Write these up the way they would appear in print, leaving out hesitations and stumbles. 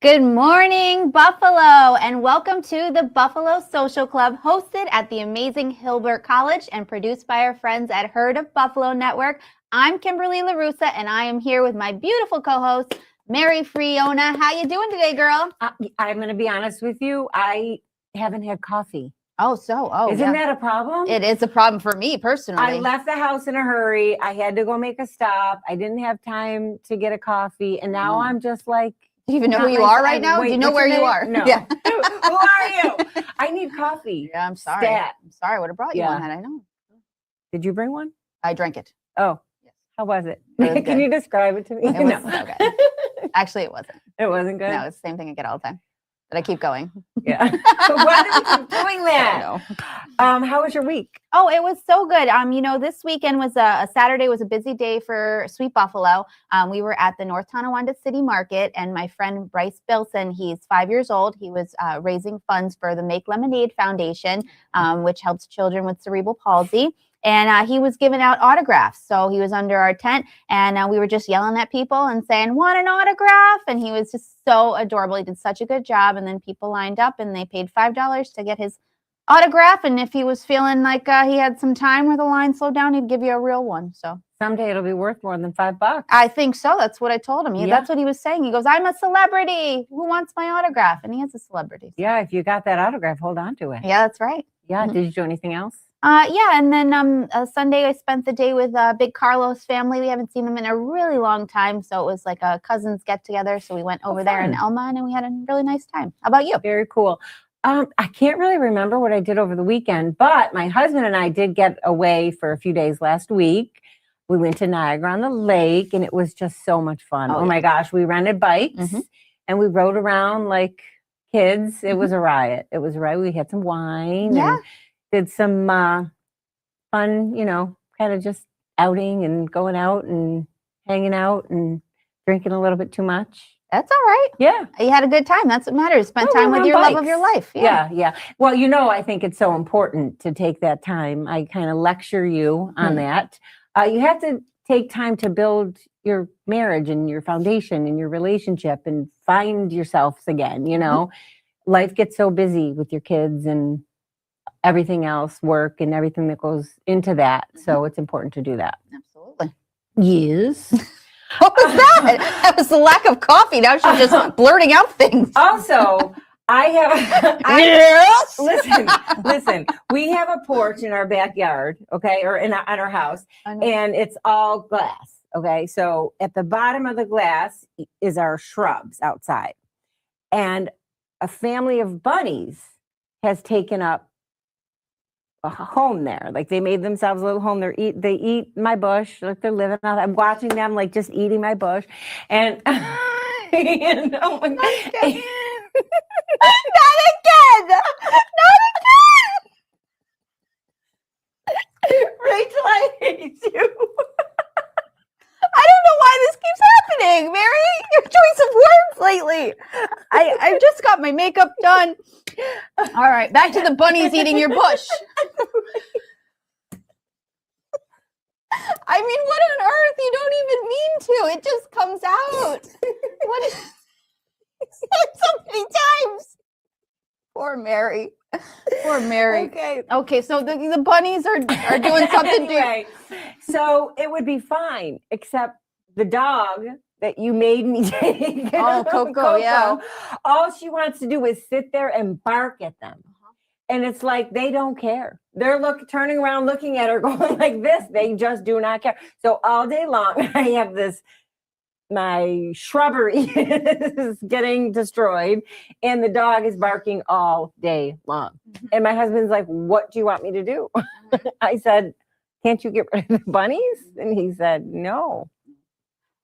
Good morning, Buffalo, and welcome to the Buffalo Social Club, hosted at the amazing Hilbert College and produced by our friends at Herd of Buffalo Network. I'm Kimberly LaRussa, and I am here with my beautiful co-host, Mary Friona. How you doing today, girl? I'm going to be honest with you. I haven't had coffee. Isn't that a problem? It is a problem for me personally. I left the house in a hurry. I had to go make a stop. I didn't have time to get a coffee, and now I'm just like. Do you even know who you are right now? Wait, do you know where you are? No. Yeah. Who are you? I need coffee. Yeah, I'm sorry. Stat. I'm sorry. I would have brought you one had I known. Did you bring one? I drank it. Oh, yes. How was it? It Can you describe it to me? It was so good. Actually, it wasn't. It wasn't good? No, it's the same thing I get all the time. But I keep going. Yeah. So why do we keep doing that? How was your week? Oh, it was so good. This weekend was a Saturday was a busy day for Sweet Buffalo. We were at the North Tonawanda City Market, and my friend Bryce Bilson, he's 5 years old. He was raising funds for the Make Lemonade Foundation, which helps children with cerebral palsy. And he was giving out autographs. So he was under our tent, and we were just yelling at people and saying, "Want an autograph?" And he was just so adorable. He did such a good job. And then people lined up, and they paid $5 to get his autograph. And if he was feeling like he had some time where the line slowed down, he'd give you a real one. So someday it'll be worth more than $5. I think so. That's what I told him. That's what he was saying. He goes, "I'm a celebrity. Who wants my autograph?" And he is a celebrity. So. Yeah, if you got that autograph, hold on to it. Yeah, that's right. Yeah. Did you do anything else? And then Sunday I spent the day with Big Carlos family. We haven't seen them in a really long time, so it was like a cousins get together. So we went over there in Elma, and we had a really nice time. How about you? Very cool. I can't really remember what I did over the weekend, but my husband and I did get away for a few days last week. We went to Niagara on the Lake, and it was just so much fun. Oh my gosh, we rented bikes and we rode around like kids. It was a riot. It was a riot. We had some wine. Yeah. And did some fun, kind of just outing and going out and hanging out and drinking a little bit too much. That's all right. Yeah. You had a good time. That's what matters. Spend time with your love of your life. Yeah. Well, I think it's so important to take that time. I kind of lecture you on that. You have to take time to build your marriage and your foundation and your relationship and find yourselves again. Life gets so busy with your kids and everything else, work and everything that goes into that. So it's important to do that. Absolutely. Yes. What was that? That was the lack of coffee. Now she's just blurting out things. Also, yes. Listen, we have a porch in our backyard, okay, or on our house, and it's all glass, okay? So at the bottom of the glass is our shrubs outside. And a family of bunnies has taken up a home there. Like they made themselves a little home. They eat my bush, like they're living out. I'm watching them like just eating my bush. And oh my God. Not again. Rachel, I hate you. I don't know why this keeps happening, Mary. Your choice of words lately. I just got my makeup done. All right, back to the bunnies eating your bush. I mean, what on earth? You don't even mean to. It just comes out. What is so many times? Poor Mary. Poor Mary. Okay, so the bunnies are doing something anyway, so it would be fine, except the dog that you made me take. Oh, Coco, yeah. All she wants to do is sit there and bark at them. And it's like they don't care. They're turning around, looking at her, going like this. They just do not care. So all day long, I have my shrubbery is getting destroyed, and the dog is barking all day long. And my husband's like, "What do you want me to do?" I said, "Can't you get rid of the bunnies?" And he said, "No."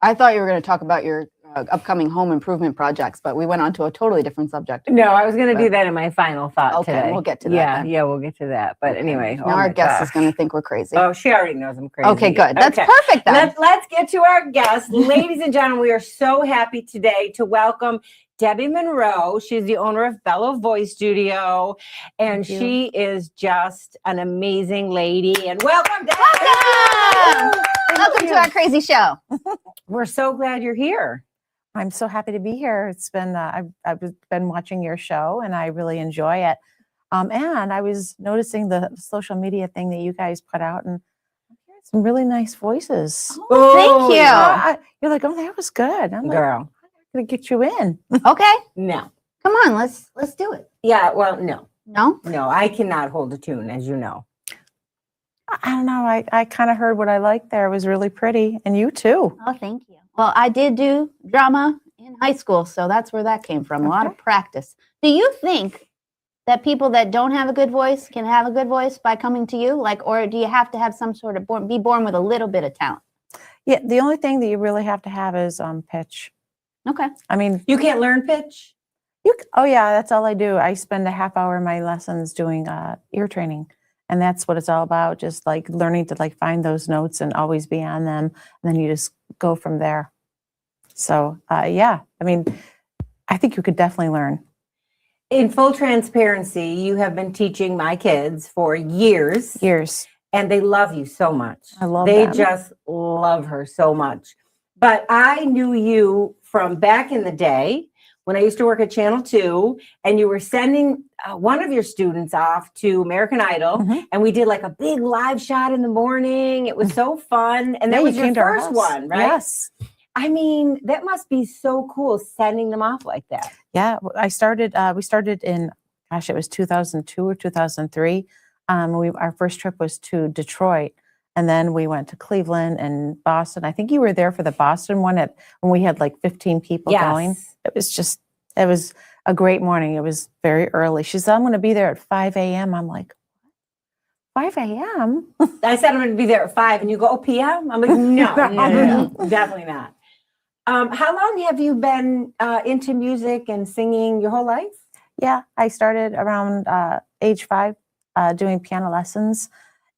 I thought you were going to talk about your upcoming home improvement projects, but we went on to a totally different subject. No, I was going to do that in my final thought today. Okay, we'll get to that. Yeah, we'll get to that. But anyway. Now our guest is going to think we're crazy. Oh, she already knows I'm crazy. Okay, good. That's perfect then. Let's get to our guest. Ladies and gentlemen, we are so happy today to welcome Debbie MONROE. She's the owner of Bello Voice Studio, and Thank you. she is just an amazing lady. And welcome, Debbie! Welcome! Welcome to our crazy show. We're so glad you're here. I'm so happy to be here. It's been I've been watching your show and I really enjoy it. And I was noticing the social media thing that you guys put out, and I'm hearing some really nice voices. Oh, thank you. yeah. You're like, oh, that was good. I'm like, Girl, I'm gonna get you in. Okay, no. come on, let's do it. Yeah, well, no. No? I cannot hold a tune, as you know. I don't know. I kind of heard what I liked there. It was really pretty, and you too. Oh, thank you. Well, I did do drama in high school, so that's where that came from. A lot of practice. Do you think that people that don't have a good voice can have a good voice by coming to you? Like, or do you have to have some sort of be born with a little bit of talent? Yeah, the only thing that you really have to have is pitch. Okay. I mean, You can't learn pitch? oh yeah, that's all I do. I spend a half hour in my lessons doing ear training. And that's what it's all about, just like learning to like find those notes and always be on them. And then you just go from there. So yeah, I mean, I think you could definitely learn. In full transparency, you have been teaching my kids for years. And they love you so much. I love They them. just love her so much. But I knew you from back in the day when I used to work at Channel 2, and you were sending one of your students off to American Idol, and we did like a big live shot in the morning. It was so fun. And that was your first one, right? Yes. I mean, that must be so cool sending them off like that. Yeah, we started in, gosh, it was 2002 or 2003. Our first trip was to Detroit, and then we went to Cleveland and Boston. I think you were there for the Boston one when we had like 15 people going. It was a great morning. It was very early. She said, I'm going to be there at 5 a.m. I'm like, 5 a.m.? I said I'm going to be there at 5, and you go, oh, p.m.? I'm like, no, definitely not. How long have you been into music and singing your whole life? Yeah, I started around age 5 doing piano lessons.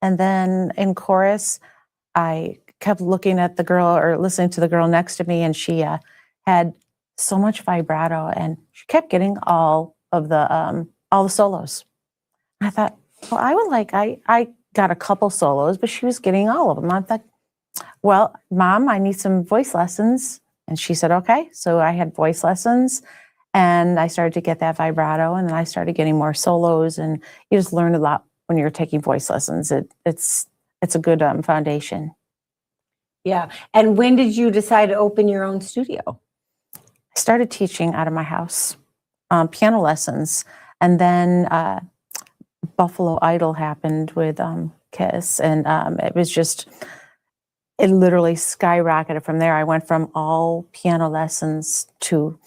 And then in chorus, I kept looking at the girl or listening to the girl next to me, and she had so much vibrato, and she kept getting all the solos. I thought, well, I got a couple solos, but she was getting all of them. I thought, well, Mom, I need some voice lessons. And she said, okay. So I had voice lessons, and I started to get that vibrato, and then I started getting more solos, and you just learn a lot when you're taking voice lessons. It's a good foundation. Yeah. And when did you decide to open your own studio? I started teaching out of my house, piano lessons, and then Buffalo Idol happened with Kiss, and it literally skyrocketed from there. I went from all piano lessons to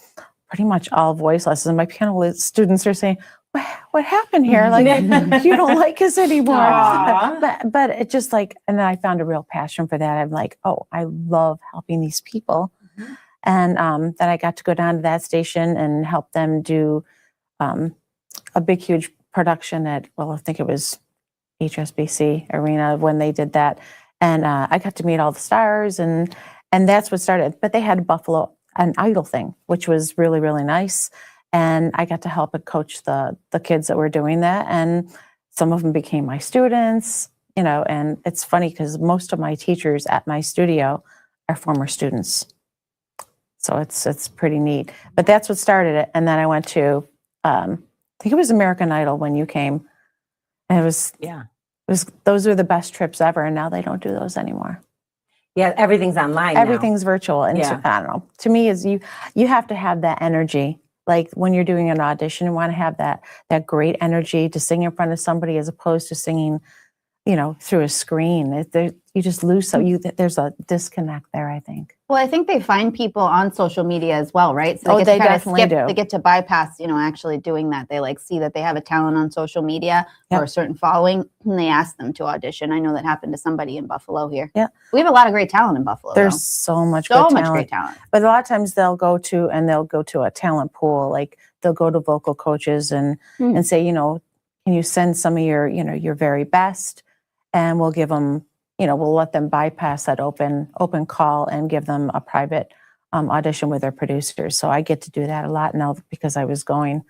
pretty much all voice lessons. My piano students are saying, what happened here? Like, you don't like us anymore. But it just like, and then I found a real passion for that. I'm like, oh, I love helping these people. And then I got to go down to that station and help them do a big, huge production at, well, I think it was HSBC Arena when they did that. And I got to meet all the stars, and that's what started. But they had an Idol thing, which was really, really nice. And I got to help and coach the kids that were doing that. And some of them became my students, and it's funny because most of my teachers at my studio are former students. So it's pretty neat. But that's what started it. And then I went to, I think it was American Idol when you came. And those were the best trips ever. And now they don't do those anymore. Yeah, everything's online. Everything's virtual. And I don't know. To me, is you have to have that energy. Like when you're doing an audition, you want to have that great energy to sing in front of somebody as opposed to singing, through a screen. You just lose. There's a disconnect there, I think. Well, I think they find people on social media as well, right? So they definitely do. They get to bypass, actually doing that. They see that they have a talent on social media or a certain following, and they ask them to audition. I know that happened to somebody in Buffalo here. Yeah, we have a lot of great talent in Buffalo. There's so much great talent. But a lot of times they'll go to a talent pool. Like they'll go to vocal coaches and say, can you send some of your very best, and we'll give them. We'll let them bypass that open call and give them a private audition with their producers. So I get to do that a lot now because I was going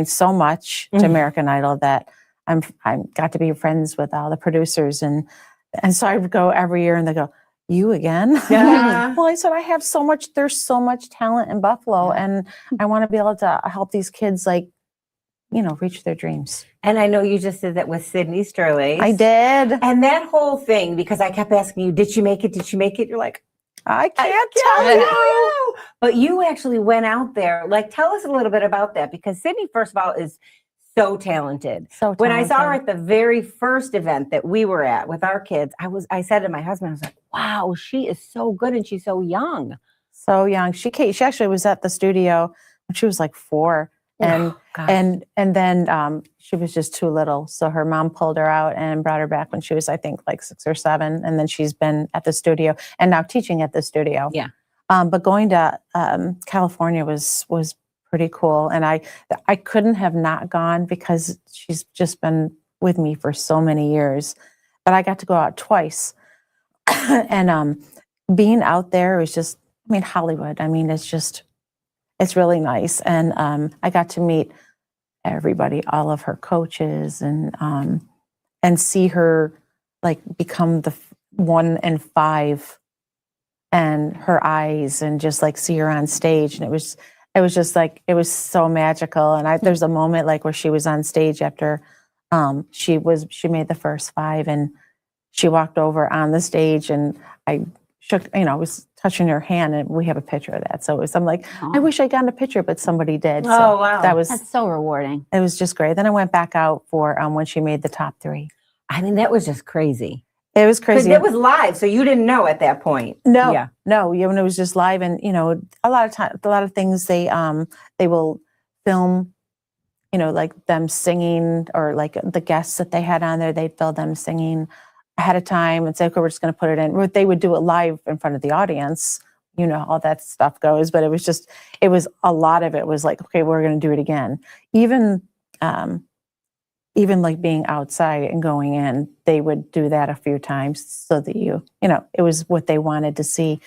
so much to American Idol that I got to be friends with all the producers, and so I would go every year, and they go, "You again?" Yeah. Well, I said, there's so much talent in Buffalo, and I want to be able to help these kids, like, reach their dreams. And I know you just did that with Sydney Sterling. I did. And that whole thing, because I kept asking you, did she make it? Did she make it? You're like, I can't tell tell you. you. But you actually went out there. Like, tell us a little bit about that, because Sydney, first of all, is so talented. When I saw her at the very first event that we were at with our kids, I said to my husband, I was like, wow, she is so good, and she's so young. So young. She actually was at the studio when she was like 4. And then she was just too little. So her mom pulled her out and brought her back when she was, I think, like 6 or 7. And then she's been at the studio and now teaching at the studio. Yeah. But going to California was pretty cool. And I couldn't have not gone because she's just been with me for so many years. But I got to go out twice. And being out there was just, Hollywood. It's really nice. And I got to meet everybody, all of her coaches, and see her like become the 1 in 5, and her eyes, and just like see her on stage. And it was just like, it was so magical. And there's a moment like where she was on stage after she made the first 5, and she walked over on the stage, and I shook, I was touching her hand, and we have a picture of that. So I'm like, I wish I got a picture, but somebody did. So wow. That's so rewarding. It was just great. Then I went back out for when she made the top 3. That was just crazy. It was crazy. It was live, so you didn't know at that point. No, yeah. No. When it was just live, and a lot of things they will film, like them singing, or like the guests that they had on there, they'd film them singing ahead of time and say, okay, we're just going to put it in. They would do it live in front of the audience. All that stuff goes, but it was a lot of it was like, okay, we're going to do it again. Even like being outside and going in, they would do that a few times so that it was what they wanted to see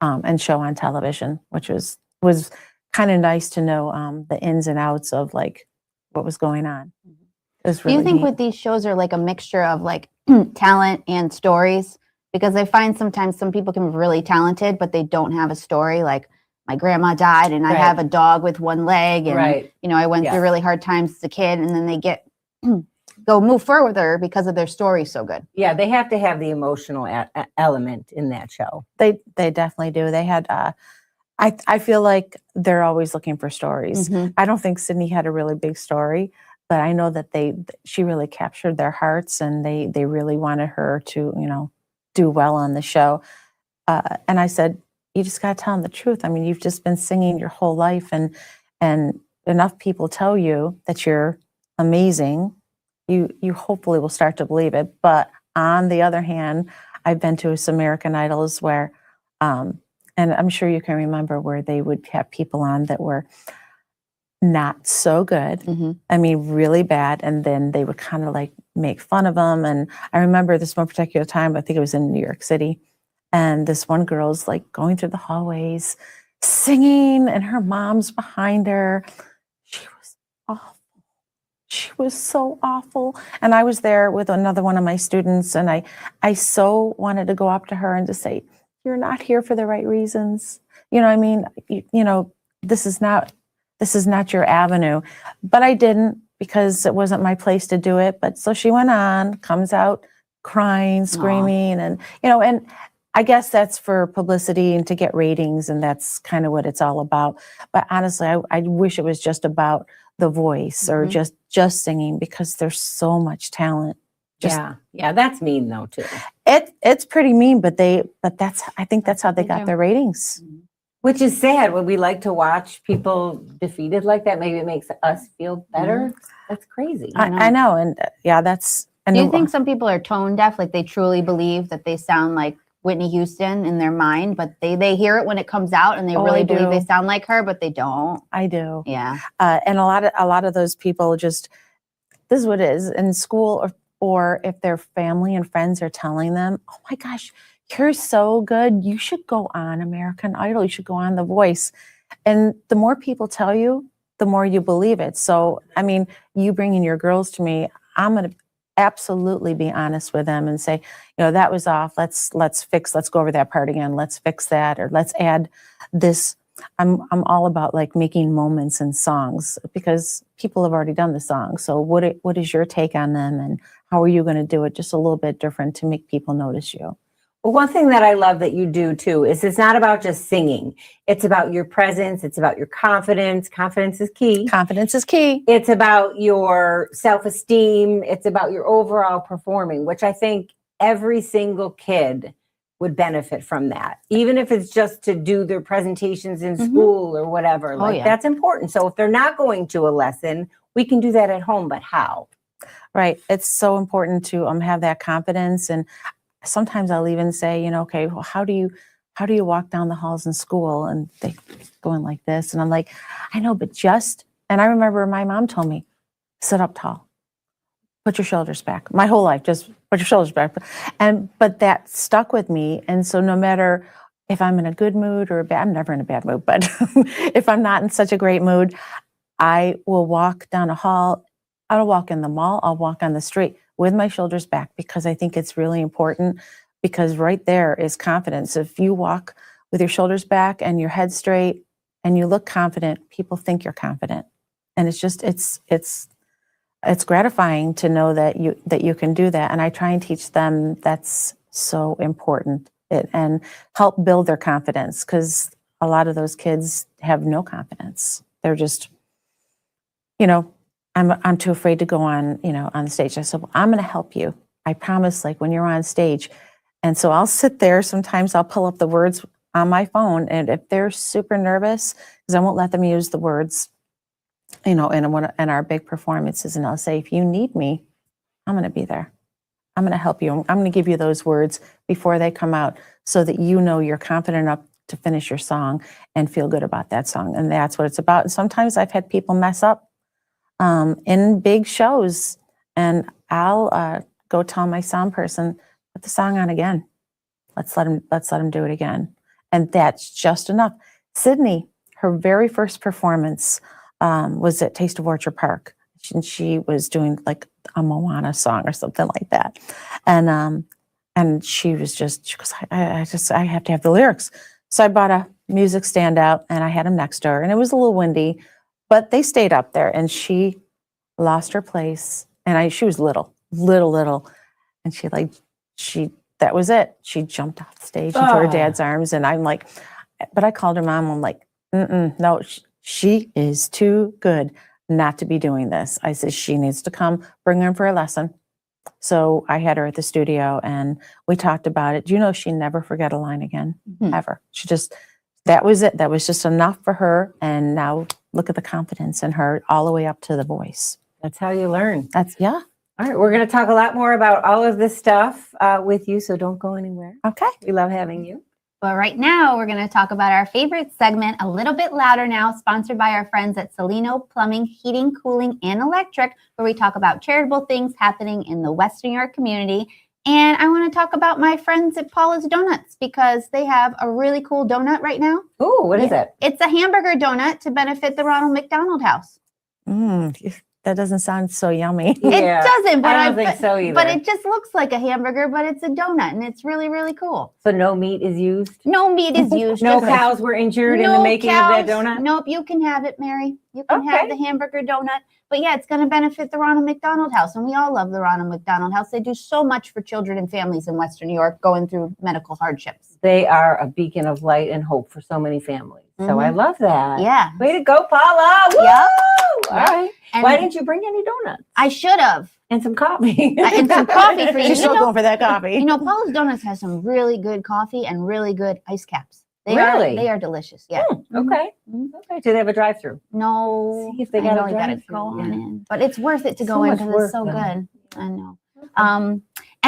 and show on television, which was kind of nice to know the ins and outs of like what was going on. It was really Do you think neat. with these shows are like a mixture of like talent and stories? Because I find sometimes some people can be really talented, but they don't have a story. Like, my grandma died, and I have a dog with 1 leg, and I went through really hard times as a kid, and then they get go move further because of their story so good. Yeah, they have to have the emotional element in that show. They definitely do. They had I feel like they're always looking for stories. Mhm. I don't think Sydney had a really big story, but I know that she really captured their hearts, and they really wanted her to, do well on the show. And I said, you just got to tell them the truth. You've just been singing your whole life, and enough people tell you that you're amazing. You hopefully will start to believe it. But on the other hand, I've been to some American Idols where, and I'm sure you can remember, where they would have people on that were not so good. Mm-hmm. Really bad. And then they would kind of like make fun of them. And I remember this one particular time, I think it was in New York City. And this one girl's like going through the hallways singing, and her mom's behind her. She was awful. She was so awful. And I was there with another one of my students, and I so wanted to go up to her and to say, you're not here for the right reasons. This is not your avenue. But I didn't, because it wasn't my place to do it. But so she went on, comes out crying, screaming, and I guess that's for publicity and to get ratings, and that's kind of what it's all about. But honestly, I wish it was just about the voice, or just singing, because there's so much talent. Yeah, that's mean though too. It's pretty mean, but I think that's how they got their ratings. Which is sad when we like to watch people defeated like that. Maybe it makes us feel better. That's crazy. I know. And that's. Do you think some people are tone deaf? Like, they truly believe that they sound like Whitney Houston in their mind, but they hear it when it comes out, and they really believe they sound like her, but they don't. I do. Yeah. And a lot of those people just, this is what it is in school, or if their family and friends are telling them, oh my gosh, you're so good. You should go on American Idol. You should go on The Voice. And the more people tell you, the more you believe it. So, I mean, you bringing your girls to me, I'm going to absolutely be honest with them and say, you know, that was off. Let's go over that part again. Let's fix that, or let's add this. I'm all about like making moments in songs because people have already done the song. So what is your take on them, and how are you going to do it just a little bit different to make people notice you? Well, one thing that I love that you do too is it's not about just singing. It's about your presence. It's about your confidence. Confidence is key. Confidence is key. It's about your self-esteem. It's about your overall performing, which I think every single kid would benefit from that. Even if it's just to do their presentations in school or whatever, like that's important. So if they're not going to a lesson, we can do that at home, but how? Right. It's so important to have that confidence. And sometimes I'll even say, you know, okay, well, how do you walk down the halls in school? And they going like this. And I'm like, I know, but and I remember my mom told me, sit up tall. Put your shoulders back. My whole life, just put your shoulders back. But that stuck with me. And so no matter if I'm in a good mood or I'm never in a bad mood, but if I'm not in such a great mood, I will walk down a hall. I'll walk in the mall. I'll walk on the street with my shoulders back, because I think it's really important, because right there is confidence. If you walk with your shoulders back and your head straight and you look confident, people think you're confident. And it's just, it's gratifying to know that you can do that. And I try and teach them that's so important, and help build their confidence, because a lot of those kids have no confidence. They're just, you know, I'm too afraid to go on, you know, on the stage. I said, well, I'm going to help you. I promise, like when you're on stage. And so I'll sit there. Sometimes I'll pull up the words on my phone. And if they're super nervous, because I won't let them use the words, you know, in our big performances. And I'll say, if you need me, I'm going to be there. I'm going to help you. I'm going to give you those words before they come out, so that you know you're confident enough to finish your song and feel good about that song. And that's what it's about. And sometimes I've had people mess up in big shows, and I'll go tell my sound person, put the song on again. Let's let him do it again. And that's just enough. Sydney, her very first performance was at Taste of Orchard Park. And she was doing like a Moana song or something like that. And she goes, I have to have the lyrics. So I bought a music stand out, and I had them next to her, and it was a little windy, but they stayed up there, and she lost her place. And she was little. And that was it. She jumped off the stage into her dad's arms. And I'm like, but I called her mom. I'm like, no, she is too good not to be doing this. I said, she needs to come, bring her in for a lesson. So I had her at the studio, and we talked about it. Do you know she never forgot a line again, ever? That was it. That was just enough for her. And now look at the confidence in her all the way up to The Voice. That's how you learn. Yeah. All right. We're going to talk a lot more about all of this stuff with you. So don't go anywhere. Okay. We love having you. But right now, we're going to talk about our favorite segment, A Little Bit Louder Now, sponsored by our friends at Salino Plumbing, Heating, Cooling, and Electric, where we talk about charitable things happening in the Western New York community. And I want to talk about my friends at Paula's Donuts, because they have a really cool donut right now. Ooh, what is it? It's a hamburger donut to benefit the Ronald McDonald House. That doesn't sound so yummy. It doesn't, but I don't think so either. But it just looks like a hamburger, but it's a donut, and it's really, really cool. So no meat is used? No meat is used. No cows were injured in the making of that donut? Nope, you can have it, Mary. You can have the hamburger donut. But yeah, it's going to benefit the Ronald McDonald House, and we all love the Ronald McDonald House. They do so much for children and families in Western New York going through medical hardships. They are a beacon of light and hope for so many families. So I love that. Yeah. Way to go, Paula. Woo! Yep. All right. And why didn't you bring any donuts? I should have. And some coffee. And some coffee for you. She's still going for that coffee. You know, Paula's Donuts has some really good coffee and really good ice caps. They are delicious. Yeah. Okay. Okay. Do they have a drive-through? No. See if they got to go on in. But it's worth it to go in because it's so good. I know.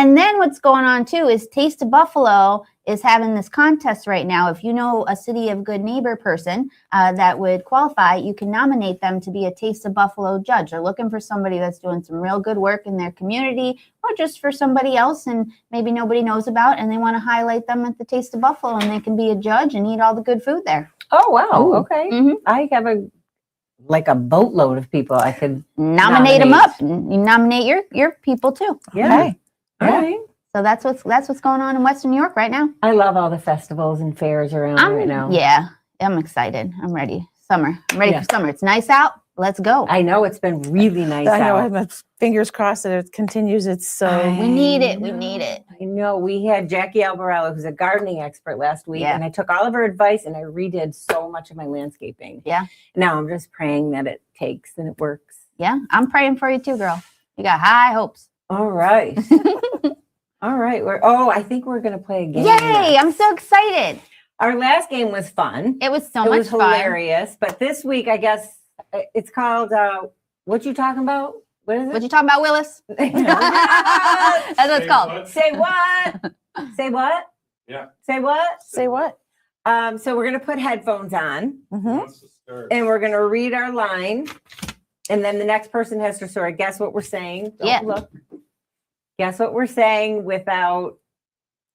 And then what's going on too is Taste of Buffalo is having this contest right now. If you know a City of Good Neighbor person that would qualify, you can nominate them to be a Taste of Buffalo judge. They're looking for somebody that's doing some real good work in their community, or just for somebody else and maybe nobody knows about, and they want to highlight them at the Taste of Buffalo, and they can be a judge and eat all the good food there. Oh, wow. Ooh. Okay. Mhm. I have a boatload of people I could. Nominate them up. And you nominate your people too. Yeah. Okay. All Yeah. right. So that's what's going on in Western New York right now. I love all the festivals and fairs around right now. Yeah, I'm excited. I'm ready. Summer. I'm ready for summer. It's nice out. Let's go. I know it's been really nice I know. I out. have my fingers crossed that it continues. It's so. We need it. We need it. I know. We had Jackie Albarello, who's a gardening expert, last week, Yeah. and I took all of her advice and I redid so much of my landscaping. Yeah. Now I'm just praying that it takes and it works. Yeah, I'm praying for you too, girl. You got high hopes. All right. All right. I think we're going to play a game. Yay! I'm so excited. Our last game was fun. It was so It much was fun. hilarious. But this week, I guess it's called, what you talking about? What is it? What you talking about, Willis? That's what it's called. Say what? Say what? Yeah. Say what? Say what? So we're going to put headphones on Mm-hmm. and we're going to read our line. And then the next person has to sort of guess what we're saying. Don't Yeah. look. Guess what we're saying without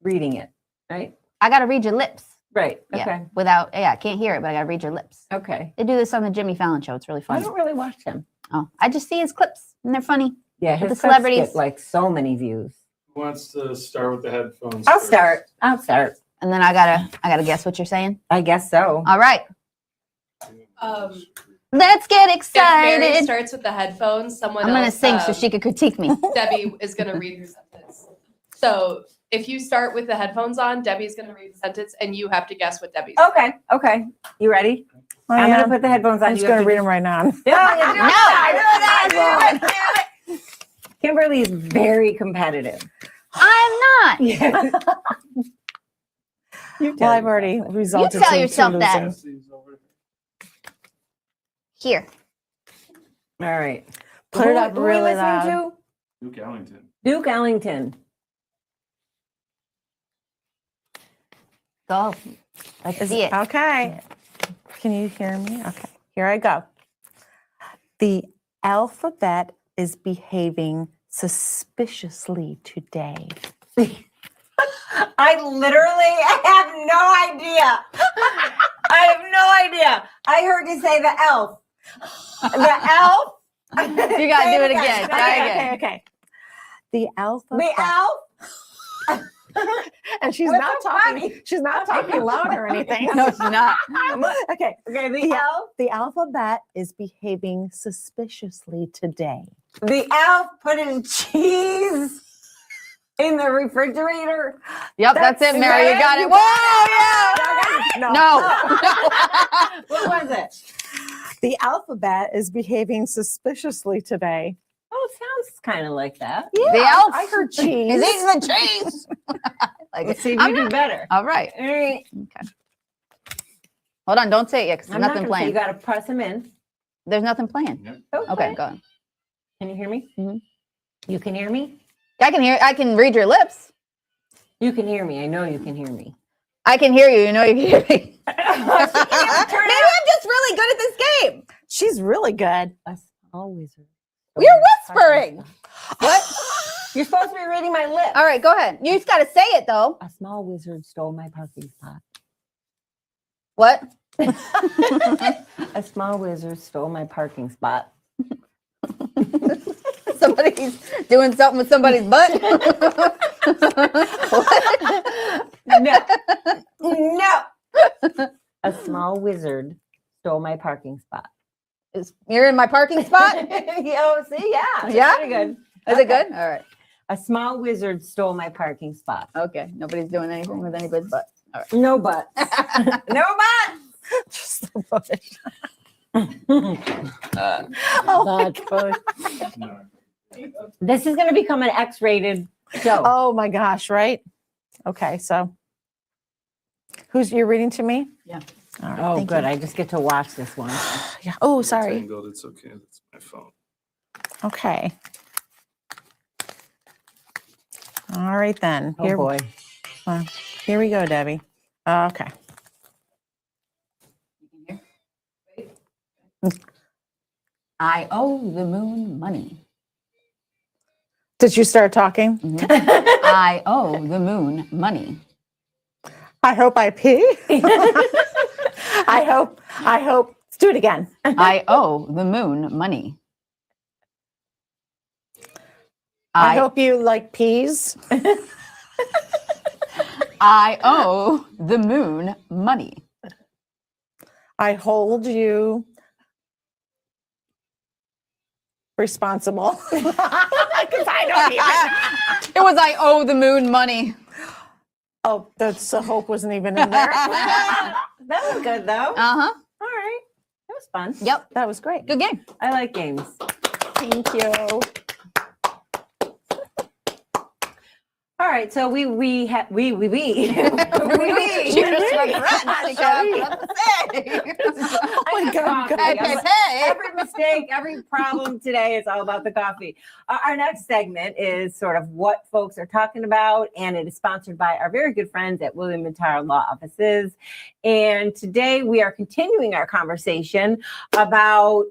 reading it. Right? I got to read your lips. Right. Yeah. Okay. I can't hear it, but I got to read your lips. Okay. They do this on the Jimmy Fallon show. It's really I fun. don't really watch him. Oh, I just see his clips and they're funny. Yeah. With His the clips celebrities. get like so many views. Who wants to start with the headphones? I'll first? start. I'll start. And then I gotta guess what you're saying. I guess so. All right. Let's get If Mary excited. starts with the headphones, someone I'm gonna else, sing so she could critique me. Debbie is going to read her sentence. So if you start with the headphones on, Debbie's going to read the sentence, and you have to guess what Debbie's. Okay. Okay. You ready? I'm going to put the headphones on. I'm just You going have to read them right now. No, Kimberly's very competitive. I'm not. Yeah. Well, I've already resulted tell to yourself losing. that. Jesse's over Here. All right. Put it up Who are we really listening loud. here. Duke Ellington. Duke Ellington. Go. Let's see it. Okay. Can you hear me? Okay. Here I go. The alphabet is behaving suspiciously today. I have no idea. I have no idea. I heard you say the elf. The elf. You gotta do it again. Try again. Okay. The alphabet. The elf. And she's What's not so talking. funny? She's not talking loud or anything. No, it's not. Okay. Okay, the Yeah. elf. The alphabet is behaving suspiciously today. The elf put in cheese in the refrigerator. Yep, that's it, Mary. You got it. Whoa, yeah. No. What was it? The alphabet is behaving suspiciously today. Oh, it sounds kind of like that. Yeah, The elf. I heard cheese. He's eating the cheese. Like Let's it. see if I'm you do not- better. All right. All right. Okay. Hold on. Don't say it yet because I'm there's not nothing gonna say, you playing. got to press them in. There's nothing playing. Okay, go on. Can you hear me? Mhm. You can hear me? I can hear. I can read your lips. You can hear me. I know you can hear me. I can hear you. You know you can hear me. Turn Maybe I'm just really good at this game. She's really good. A small wizard. You're whispering. What? You're supposed to be reading my lips. All right, go ahead. You just got to say it though. A small wizard stole my parking spot. What? A small wizard stole my parking spot. Somebody's doing something with somebody's butt. No. No. A small wizard stole my parking spot. You're in my parking spot. Oh, see, yeah. Yeah? Pretty good. Is it good? All right. A small wizard stole my parking spot. Okay. Nobody's doing anything with anybody's butt. All right. No buts. No buts. Just the rubbish. That's funny. No. This is going to become an X-rated show. Oh my gosh, right? Okay, so you're reading to me? Yeah. All right, Oh, thank good. you. I just get to watch this one. Yeah. Oh, sorry. Tangled, it's okay. That's my phone. Okay. All right then. Oh boy. Here we go, Debbie. Okay. I owe the moon money. Did you start talking? Mhm. I owe the moon money. I hope I pee. I hope. Let's do it again. I owe the moon money. I hope you like peas. I owe the moon money. I hold you responsible. Because I don't even. It was I owe the moon money. Oh, that's the hope wasn't even in there. That was good though. Uh-huh. All right. That was fun. Yep. That was great. Good game. I like games. Thank you. All right. So we She just regrets what to say. Oh my God. Hey, guys. hey, hey. Every mistake, every problem today is all about the coffee. Our next segment is sort of what folks are talking about, and it is sponsored by our very good friends at William & Tarr Law Offices. And today we are continuing our conversation about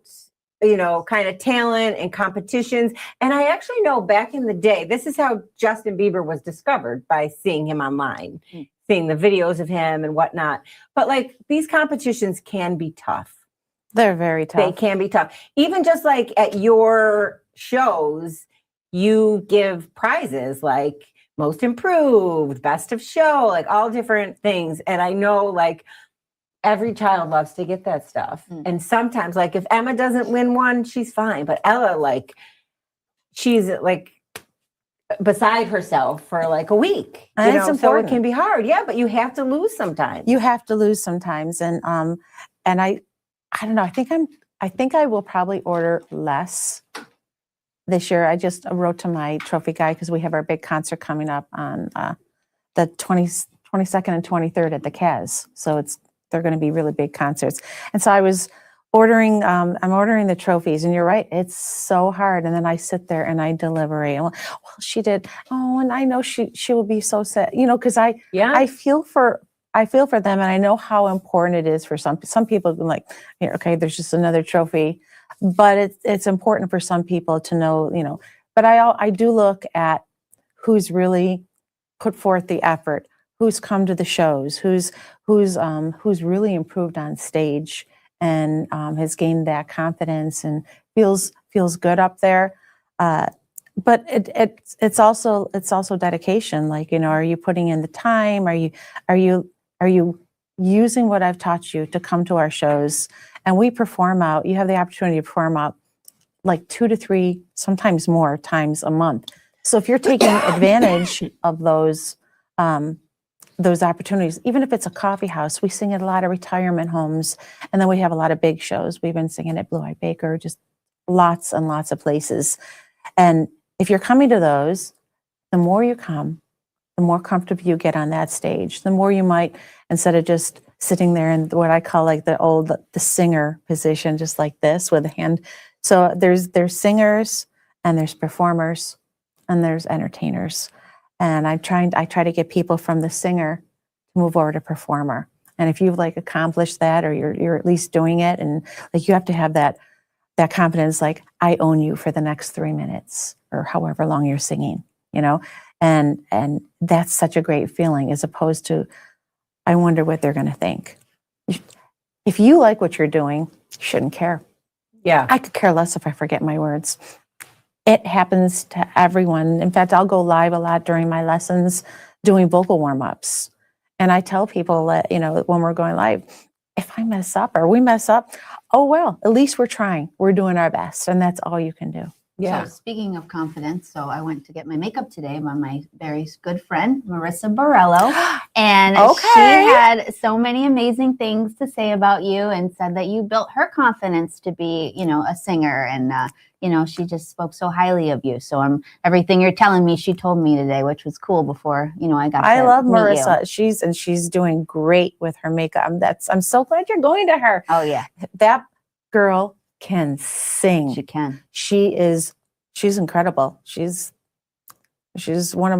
kind of talent and competitions. And I actually know back in the day, this is how Justin Bieber was discovered, by seeing him online, seeing the videos of him and whatnot. But like, these competitions can be tough. They're very They tough. can be tough. Even just like at your shows, you give prizes like most improved, best of show, like all different things. And I know like every child loves to get that stuff. And sometimes like if Emma doesn't win one, she's fine. But Ella, like, she's like beside herself for like a week. And it's so it important. can be hard. Yeah, but you have to lose sometimes. You have to lose sometimes. And I don't know. I think I will probably order less this year. I just wrote to my trophy guy because we have our big concert coming up on the 22nd and 23rd at the Kaz. So they're going to be really big concerts. And so I was ordering, I'm ordering the trophies, and you're right, it's so hard. And then I sit there and I deliberate. Well, she did. Oh, and I know she will be so sad, because I feel for them, and I know how important it is for some people. Like, okay, there's just another trophy, but it's important for some people to know, But I do look at who's really put forth the effort, who's come to the shows, who's really improved on stage and has gained that confidence and feels good up there. But it's also dedication. Like, are you putting in the time? Are you using what I've taught you to come to our shows? And we perform out. You have the opportunity to perform out like 2 to 3, sometimes more times a month. So if you're taking advantage of those opportunities, even if it's a coffee house, we sing at a lot of retirement homes, and then we have a lot of big shows. We've been singing at Blue Eye Baker, just lots and lots of places. And if you're coming to those, the more you come, the more comfortable you get on that stage, the more you might, instead of just sitting there in what I call like the singer position, just like this with a hand. So there's singers, and there's performers, and there's entertainers. And I try to get people from the singer to move over to performer. And if you've like accomplished that, or you're at least doing it, and like you have to have that confidence, like, I own you for the next 3 minutes or however long you're singing, and that's such a great feeling, as opposed to, I wonder what they're going to think. If you like what you're doing, you shouldn't care. Yeah. I could care less if I forget my words. It happens to everyone. In fact, I'll go live a lot during my lessons doing vocal warm-ups. And I tell people that, when we're going live, if I mess up or we mess up, oh, well, at least we're trying. We're doing our best. And that's all you can do. Yeah. So speaking of confidence, so I went to get my makeup today by my very good friend, Marissa Borello. And she had so many amazing things to say about you, and said that you built her confidence to be, a singer. And, she just spoke so highly of you. So everything you're telling me, she told me today, which was cool before, I got I to love meet Marissa. you. She's doing great with her makeup. I'm so glad you're going to her. Oh, yeah. That girl can sing. She can. She's incredible. She's She was one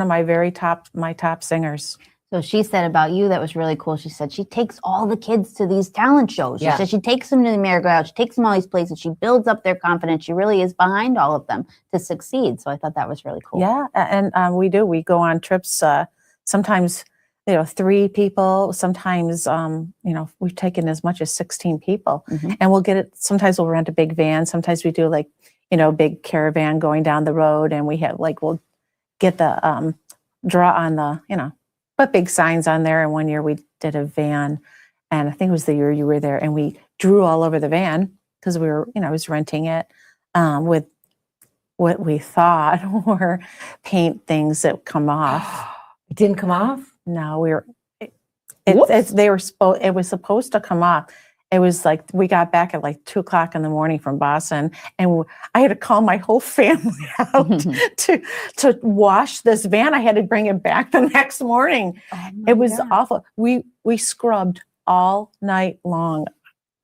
of my top singers. So she said about you that was really cool. She said she takes all the kids to these talent shows. She Yeah. said she takes them to the merry-go-round. She takes them all these places. She builds up their confidence. She really is behind all of them to succeed. So I thought that was really cool. Yeah, and we do. We go on trips. Sometimes 3 people. Sometimes we've taken as much as 16 people, and we'll get it. Sometimes we'll rent a big van. Sometimes we do like big caravan going down the road, and we have we'll get the draw on the put big signs on there. And one year we did a van, and I think it was the year you were there, and we drew all over the van because we were I was renting it with what we thought were paint things that come off. It didn't come off? No, it was supposed to come off. It was like we got back at 2:00 in the morning from Boston, and I had to call my whole family out to wash this van. I had to bring it back the next morning. It was awful. We scrubbed all night long.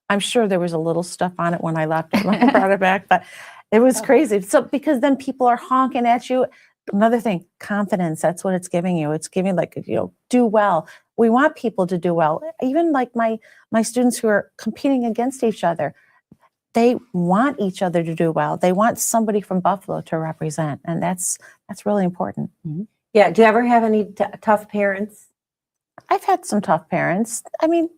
I'm sure there was a little stuff on it when I left it, when I brought it back, but it was crazy. So because then people are honking at you. Another thing, confidence. That's what it's giving you. It's giving do well. We want people to do well. Even like my students who are competing against each other, they want each other to do well. They want somebody from Buffalo to represent, and that's really important. Yeah. Do you ever have any tough parents? I've had some tough parents. I mean,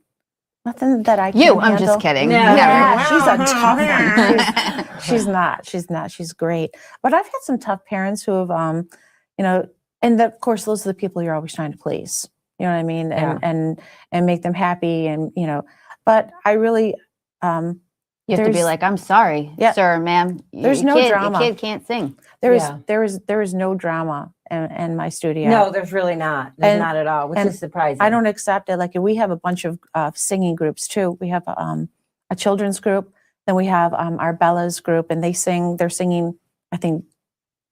nothing that I You, can't I'm handle. just kidding. No. Yeah, she's a tough one. She's not. She's great. But I've had some tough parents who have, and of course, those are the people you're always trying to please. You know what I mean? And make them happy. And, but I really, You have to be like, I'm sorry, sir, ma'am. There's your no drama. Your kid can't sing. There is no drama in my studio. No, there's really not. There's not at all, which is surprising. I don't accept it. Like we have a bunch of singing groups too. We have a children's group. Then we have our Bella's group, and they're singing, I think,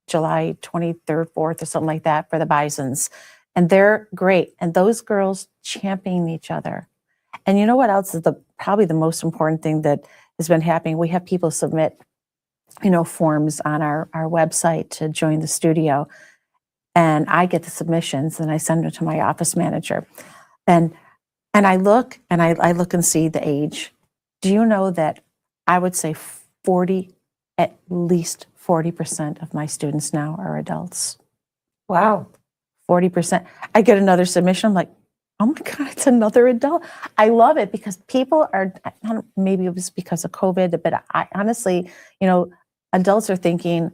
July 23rd, 4th, or something like that for the Bisons. And they're great. And those girls champion each other. And you know what else is probably the most important thing that has been happening? We have people submit, forms on our website to join the studio. And I get the submissions and I send them to my office manager. And I look and see the age. Do you know that I would say at least 40% of my students now are adults? Wow. 40%. I get another submission. I'm like, oh my God, it's another adult. I love it because people are, maybe it was because of COVID, but I honestly, adults are thinking,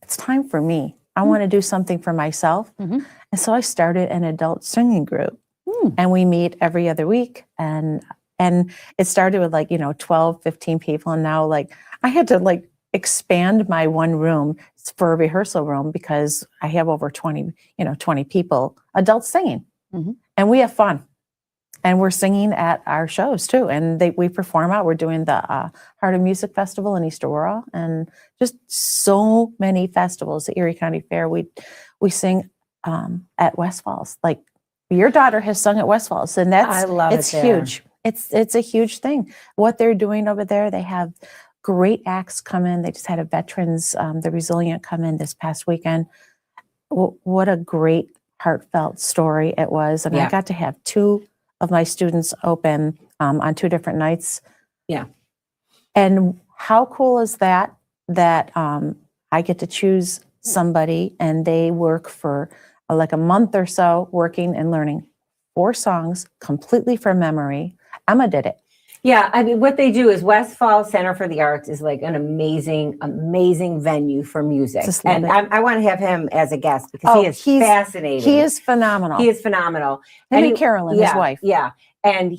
it's time for me. I want to do something for myself. And so I started an adult singing group, and we meet every other week. And it started with 12, 15 people. And now I had to expand my one room for a rehearsal room because I have over 20 people, adults singing. And we have fun. And we're singing at our shows too. And we perform out. We're doing the Heart of Music Festival in East Aurora, and just so many festivals. The Erie County Fair. We sing at West Falls. Like your daughter has sung at West Falls, and I love it's it there. huge. It's a huge thing. What they're doing over there, they have great acts come in. They just had a veterans, the Resilient, come in this past weekend. What a great heartfelt story it was. And I got to have 2 of my students open on 2 different nights. Yeah. And how cool is that I get to choose somebody and they work for a month or so working and learning 4 songs completely from memory. Emma did it. Yeah, I mean, what they do is West Falls Center for the Arts is an amazing, amazing venue for music. And I want to have him as a guest because he's fascinating. He is phenomenal. He is phenomenal. And Carolyn, his wife. Yeah. And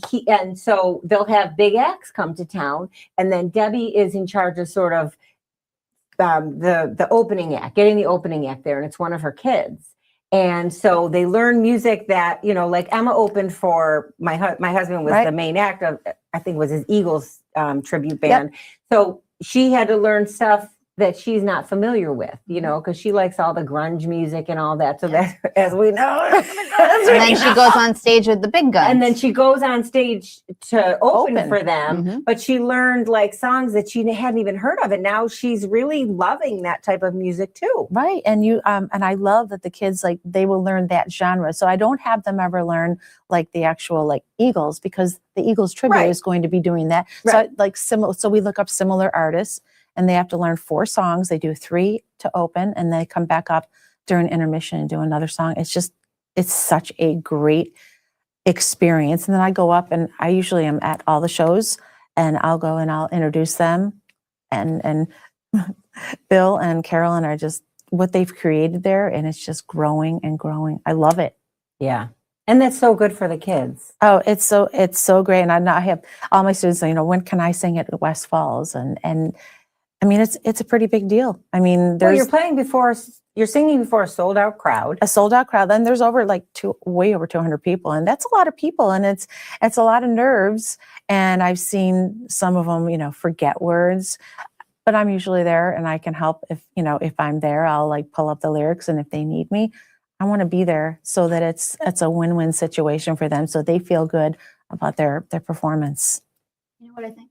so they'll have big acts come to town, and then Debbie is in charge of sort of the opening act, getting the opening act there, and it's one of her kids. And so they learn music that, Emma opened for my husband was the main act of, I think was his Eagles tribute band. Yep. So she had to learn stuff that she's not familiar with, you know, because she likes all the grunge music and all that. So that, as we know, And then she goes on stage with the big guns. and then she goes on stage to open for them, Mhm. but she learned like songs that she hadn't even heard of, and now she's really loving that type of music too. Right. And and I love that the kids, like, they will learn that genre. So I don't have them ever learn like the actual like Eagles, because the Eagles trivia Right. is going to be doing that. Right. So like similar, so we look up similar artists, and they have to learn 4 songs. They do 3 to open, and they come back up during intermission and do another song. It's such a great experience. And then I go up, and I usually am at all the shows, and I'll go and I'll introduce them, and Bill and Carolyn are just what they've created there, and it's just growing and growing. I love it. Yeah. And that's so good for the kids. Oh, it's so great. And I have all my students say, you know, when can I sing at West Falls? And I mean, it's a pretty big deal. I mean, Well, there's you're singing before a sold out crowd. a sold out crowd. Then there's over like way over 200 people, and that's a lot of people, and it's a lot of nerves. And I've seen some of them, you know, forget words, but I'm usually there, and I can help. If I'm there, I'll like pull up the lyrics, and if they need me, I want to be there so that it's a win-win situation for them, so they feel good about their performance. You know what I think?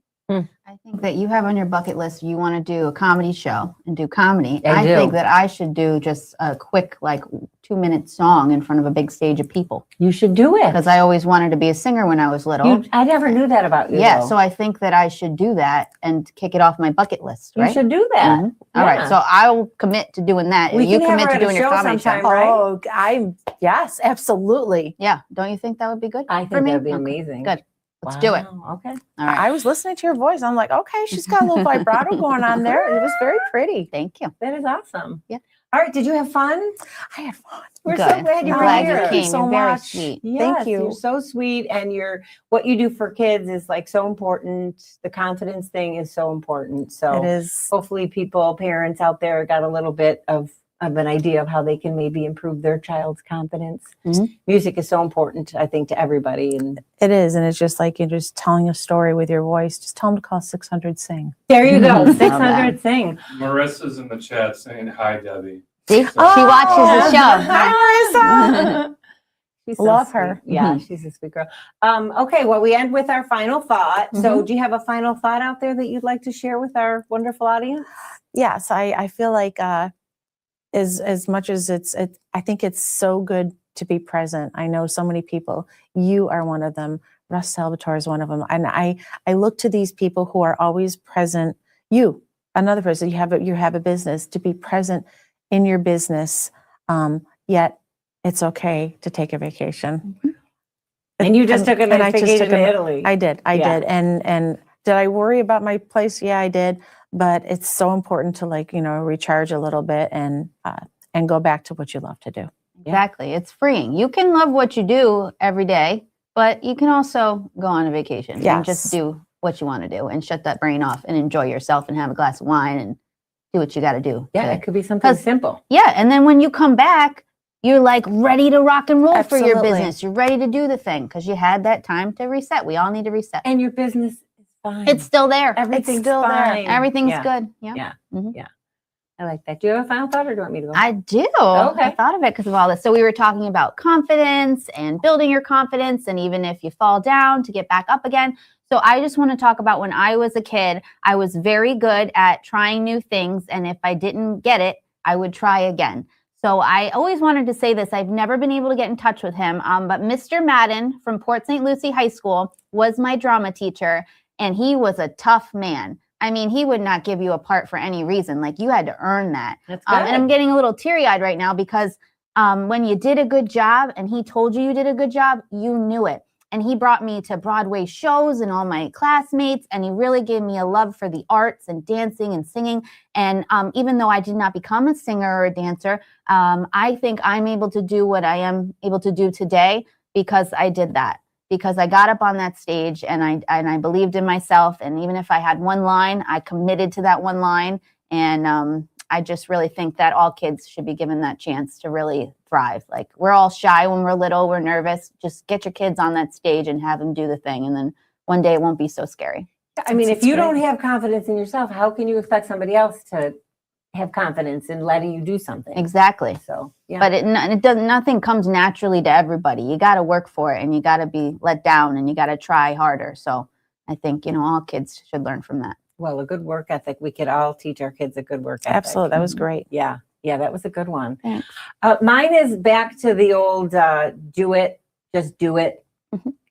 I think that you have on your bucket list, you want to do a comedy show and do comedy. I do. think that I should do just a quick, like 2-minute song in front of a big stage of people, You should do it. because I always wanted to be a singer when I was little. I never knew that about you. Yeah, though. so I think that I should do that and kick it off my bucket list, right? you should do that. Mhm. All right, Yeah. so I'll commit to doing that. We and you can have commit her to at a doing your show comedy sometime, show. right? Yes, absolutely. Yeah, don't you think that would be good? I for think me? that'd be Okay, amazing. Good. Let's do it. Wow, Okay. All right. I was listening to your voice. I'm like, okay, she's got a little vibrato going on there. It was very pretty. Thank you. That is awesome. Yeah. All right. Did you have fun? I had fun. We're Good. so glad you I'm were glad here. you Thank you came. so You're very much. sweet. Yes, Thank you. You're so sweet, and what you do for kids is like so important. The confidence thing is so important. So It is. hopefully parents out there got a little bit of an idea of how they can maybe improve their child's confidence. Mhm. Music is so important, I think, to everybody. And It is. And it's just like you're just telling a story with your voice. Just tell them to call 600 Sing. there you go. Love 600 Sing. Marissa's in the chat saying hi, Debbie. See, she Oh, watches the show. Hi, Marissa. She's so Love sweet. her. Yeah, she's a sweet girl. Okay, well, we end with our final thought. So do you have a final thought out there that you'd like to share with our wonderful audience? Yes, I feel like as much as I think it's so good to be present. I know so many people. You are one of them. Russ Salvatore is one of them. And I look to these people who are always present. You, another person, you have a business, to be present in your business, yet it's okay to take a vacation. And you just took a and I nice just vacation took to a- Italy. I did. Yeah. And did I worry about my place? Yeah, I did. But it's so important to recharge a little bit and go back to what you love to do. Exactly. It's freeing. You can love what you do every day, but you can also go on a vacation and Yes. just do what you want to do and shut that brain off and enjoy yourself and have a glass of wine and do what you got to do. Yeah, to- it could be something 'Cause- simple. Yeah. And then when you come back, you're like ready to rock and roll for your Absolutely. business. You're ready to do the thing because you had that time to reset. We all need to reset. And your business is fine. It's still there. Everything's still there. fine. Everything's Yeah. good. Yeah. Yeah. Mhm. Yeah. I like that. Do you have a final thought, or do you want me to go? I do. Okay. I thought of it because of all this. So we were talking about confidence and building your confidence, and even if you fall down, to get back up again. So I just want to talk about when I was a kid, I was very good at trying new things, and if I didn't get it, I would try again. So I always wanted to say this. I've never been able to get in touch with him, but Mr. Madden from Port St. Lucie High School was my drama teacher, and he was a tough man. I mean, he would not give you a part for any reason. Like, you had to earn that. That's good. And I'm getting a little teary-eyed right now because when you did a good job and he told you did a good job, you knew it. And he brought me to Broadway shows and all my classmates, and he really gave me a love for the arts and dancing and singing. And even though I did not become a singer or a dancer, I think I'm able to do what I am able to do today because I did that. Because I got up on that stage and I believed in myself. And even if I had one line, I committed to that one line. And I just really think that all kids should be given that chance to really thrive. Like, we're all shy when we're little, we're nervous. Just get your kids on that stage and have them do the thing. And then one day it won't be so scary. I mean, if That's you great. don't have confidence in yourself, how can you expect somebody else to have confidence in letting you do something. Exactly. So, yeah. But it doesn't. Nothing comes naturally to everybody. You got to work for it, and you got to be let down, and you got to try harder. So I think all kids should learn from that. Well, a good work ethic. We could all teach our kids a good work ethic. Absolutely. That was great. Yeah. Yeah, that was a good one. Thanks. Mine is back to the old do it, just do it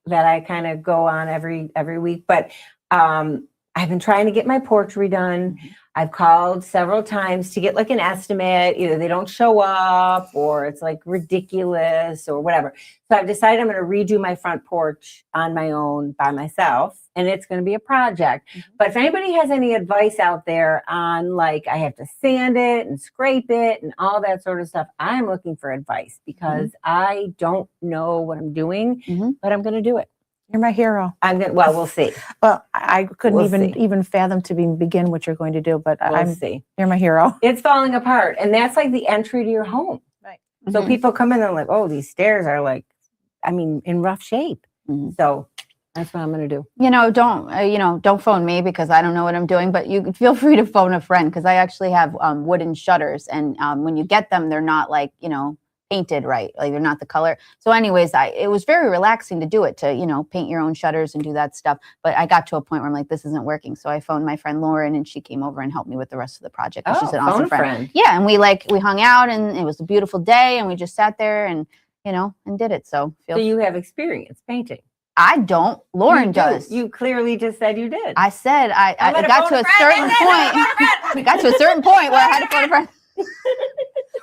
that I kind of go on every week. But I've been trying to get my porch redone. I've called several times to get like an estimate. Either they don't show up or it's like ridiculous or whatever. So I've decided I'm going to redo my front porch on my own by myself. And it's going to be a project. But if anybody has any advice out there on like I have to sand it and scrape it and all that sort of stuff, I'm looking for advice because I don't know what I'm doing, but I'm going to do it. You're my hero. Well, we'll see. Well, I couldn't We'll even fathom to begin what you're going to do, but We'll see. You're my hero. It's falling apart. And that's like the entry to your home. Right. So people come in and they're like, oh, these stairs are like, in rough shape. So that's what I'm going to do. Don't phone me because I don't know what I'm doing, but you feel free to phone a friend because I actually have wooden shutters. And when you get them, they're not like, painted right. Like they're not the color. So anyways, it was very relaxing to do it, to, paint your own shutters and do that stuff. But I got to a point where I'm like, this isn't working. So I phoned my friend Lauren and she came over and helped me with the rest of the project. Oh, She's an awesome phone friend. Yeah. And we hung out and it was a beautiful day and we just sat there and, and did it. So you have experience painting. I don't. Lauren does. You clearly just said you did. I said I got to a certain point. We got to a certain point where I had to phone a friend.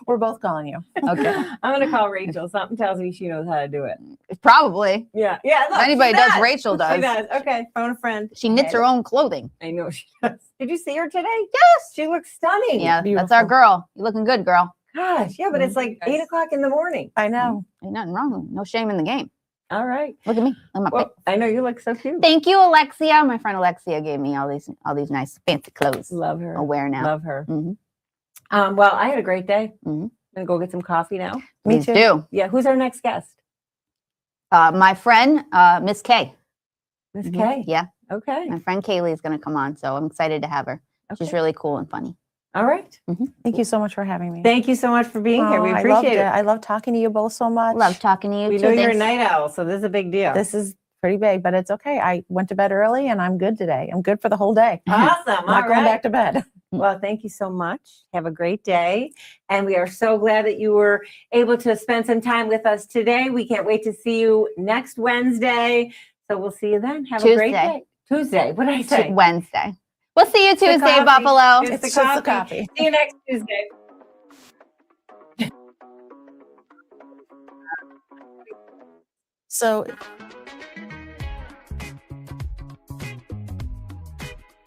We're both calling you. Okay. I'm going to call Rachel. Something tells me she knows how to do it. Probably. Yeah. Yeah. If anybody does, Rachel does. She does. Okay. Phone a friend. She knits her own clothing. I know she does. Did you see her today? Yes. She looks stunning. Yeah. Beautiful. That's our girl. You looking good, girl. Gosh. Yeah. But it's like 8:00 in the morning. I know. Ain't nothing wrong. No shame in the game. All right. Look at me. Well, I know you look so cute. Thank you, Alexia. My friend Alexia gave me all these nice fancy clothes. Love her. I'll wear now. Love her. Mm-hmm. Well, I had a great day. Mhm. I'm going to go get some coffee now. Me Please too. do. Yeah. Who's our next guest? My friend, Miss Kay. Miss Kay. Yeah. Okay. My friend Kaylee is going to come on, so I'm excited to have her. She's Okay. really cool and funny. All right. Thank you so much for having me. Thank you so much for being here. We I loved appreciate it. I love talking to you both so much. Love talking to you We too. know you're a Thanks. night owl, so this is a big deal. This is pretty big, but it's okay. I went to bed early and I'm good today. I'm good for the whole day. Awesome. I'm not All going right. back to bed. Well, thank you so much. Have a great day. And we are so glad that you were able to spend some time with us today. We can't wait to see you next Wednesday. So we'll see you then. Have a great Tuesday. day. Tuesday. What did I say? Wednesday. We'll see you The Tuesday, coffee. Buffalo. It's It's the just the coffee. coffee. See you next Tuesday. So